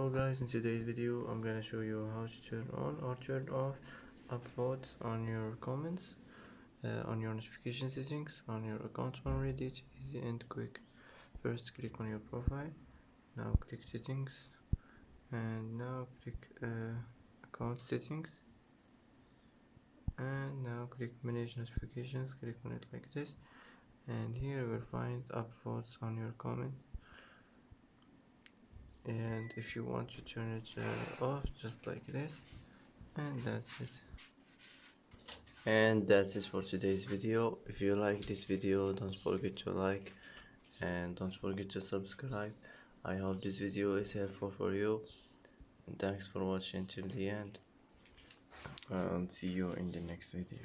Hello guys, in today's video I'm gonna show you how to turn on or turn off upvotes on your comments, on your notification settings, on your account already. It's easy and quick. First click on your profile, now click settings, and now click account settings, and now click manage notifications. Click on it like this, and here you will find upvotes on your comment. And if you want to turn it off, just like this, and that's it. And that's it for today's video. If you like this video, don't forget to like and don't forget to subscribe. I hope this video is helpful for you, and thanks for watching till the end, and see you in the next video.